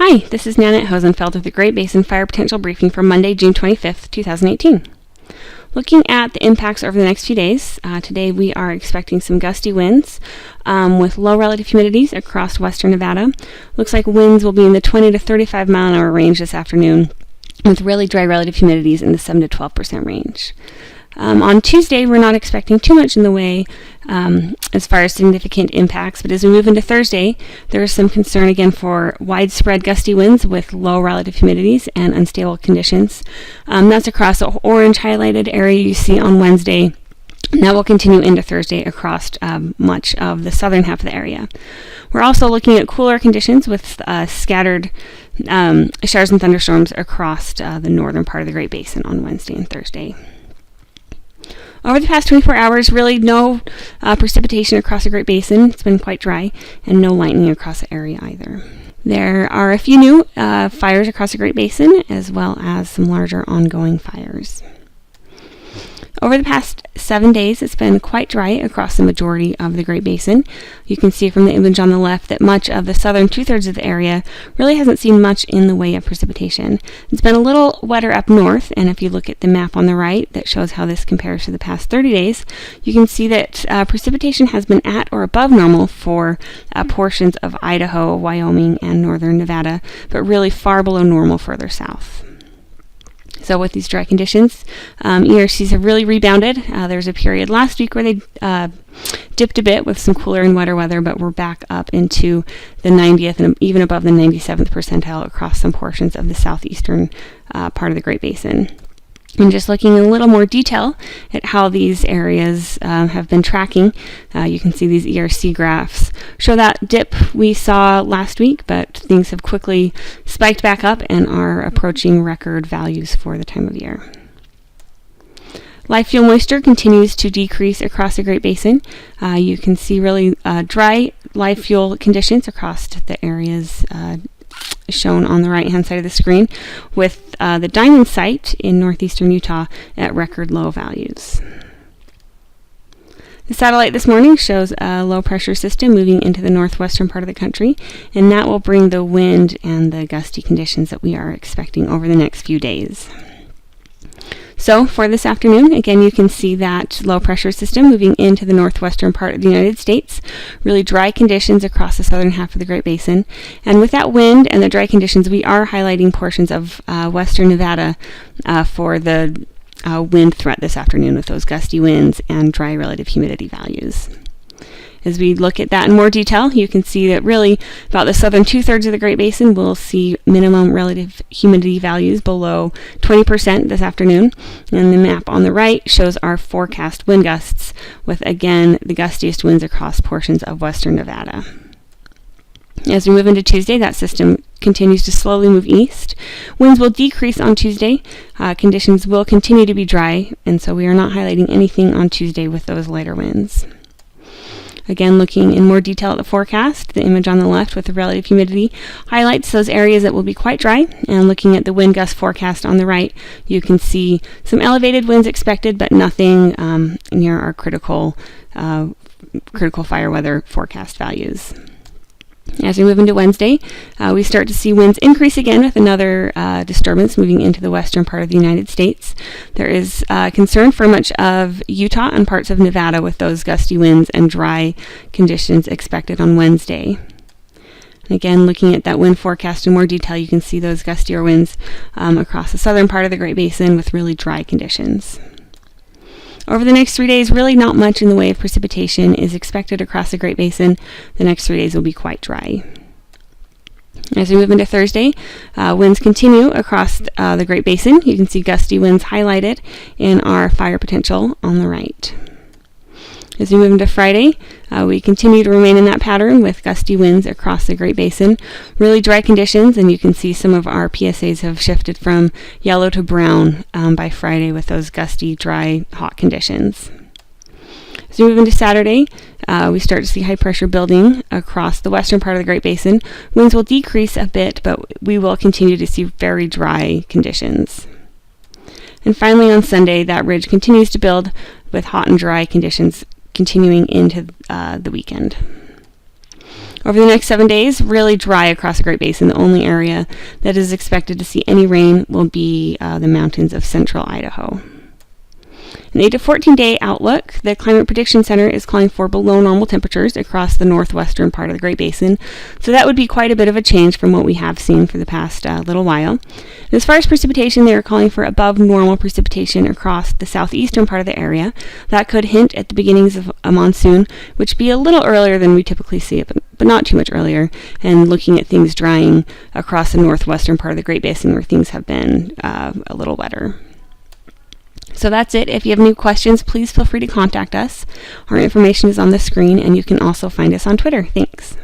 Hi, this is Nanette Hosenfeld with the Great Basin Fire Potential Briefing for Monday, June 25th, 2018. Looking at the impacts over the next few days, today we are expecting some gusty winds with low relative humidities across western Nevada. Looks like winds will be in the 20 to 35 mile an hour range this afternoon with really dry relative humidities in the 7 to 12% range. On Tuesday, we're not expecting too much in the way as far as significant impacts, but as we move into Thursday, there is some concern again for widespread gusty winds with low relative humidities and unstable conditions. That's across the orange highlighted area you see on Wednesday. And that will continue into Thursday across much of the southern half of the area. We're also looking at cooler conditions with scattered showers and thunderstorms across the northern part of the Great Basin on Wednesday and Thursday. Over the past 24 hours, really no precipitation across the Great Basin. It's been quite dry, and no lightning across the area either. There are a few new fires across the Great Basin, as well as some larger ongoing fires. Over the past 7 days, it's been quite dry across the majority of the Great Basin. You can see from the image on the left that much of the southern two-thirds of the area really hasn't seen much in the way of precipitation. It's been a little wetter up north, and if you look at the map on the right that shows how this compares to the past 30 days, you can see that precipitation has been at or above normal for portions of Idaho, Wyoming, and northern Nevada, but really far below normal further south. So with these dry conditions, ERCs have really rebounded. There was a period last week where they dipped a bit with some cooler and wetter weather, but we're back up into the 90th and even above the 97th percentile across some portions of the southeastern part of the Great Basin. And just looking in a little more detail at how these areas have been tracking, you can see these ERC graphs show that dip we saw last week, but things have quickly spiked back up and are approaching record values for the time of year. Live fuel moisture continues to decrease across the Great Basin. You can see really dry live fuel conditions across the areas shown on the right-hand side of the screen, with the Diamond site in northeastern Utah at record low values. The satellite this morning shows a low-pressure system moving into the northwestern part of the country, and that will bring the wind and the gusty conditions that we are expecting over the next few days. So for this afternoon, again, you can see that low pressure system moving into the northwestern part of the United States. Really dry conditions across the southern half of the Great Basin. And with that wind and the dry conditions, we are highlighting portions of western Nevada for the wind threat this afternoon with those gusty winds and dry relative humidity values. As we look at that in more detail, you can see that really about the southern two-thirds of the Great Basin will see minimum relative humidity values below 20% this afternoon. And the map on the right shows our forecast wind gusts with, again, the gustiest winds across portions of western Nevada. As we move into Tuesday, that system continues to slowly move east. Winds will decrease on Tuesday. Conditions will continue to be dry, and so we are not highlighting anything on Tuesday with those lighter winds. Again, looking in more detail at the forecast, the image on the left with the relative humidity highlights those areas that will be quite dry. And looking at the wind gust forecast on the right, you can see some elevated winds expected, but nothing near our critical fire weather forecast values. As we move into Wednesday, we start to see winds increase again with another disturbance moving into the western part of the United States. There is concern for much of Utah and parts of Nevada with those gusty winds and dry conditions expected on Wednesday. And again, looking at that wind forecast in more detail, you can see those gustier winds across the southern part of the Great Basin with really dry conditions. Over the next 3 days, really not much in the way of precipitation is expected across the Great Basin. The next 3 days will be quite dry. As we move into Thursday, winds continue across the Great Basin. You can see gusty winds highlighted in our fire potential on the right. As we move into Friday, we continue to remain in that pattern with gusty winds across the Great Basin. Really dry conditions, and you can see some of our PSAs have shifted from yellow to brown by Friday with those gusty, dry, hot conditions. As we move into Saturday, we start to see high pressure building across the western part of the Great Basin. Winds will decrease a bit, but we will continue to see very dry conditions. And finally on Sunday, that ridge continues to build with hot and dry conditions continuing into the weekend. Over the next 7 days, really dry across the Great Basin. The only area that is expected to see any rain will be the mountains of central Idaho. In the 8 to 14 day outlook, the Climate Prediction Center is calling for below normal temperatures across the northwestern part of the Great Basin. So that would be quite a bit of a change from what we have seen for the past little while. And as far as precipitation, they are calling for above normal precipitation across the southeastern part of the area. That could hint at the beginnings of a monsoon, which would be a little earlier than we typically see it, but not too much earlier. And looking at things drying across the northwestern part of the Great Basin where things have been a little wetter. So that's it. If you have any questions, please feel free to contact us. Our information is on the screen, and you can also find us on Twitter. Thanks.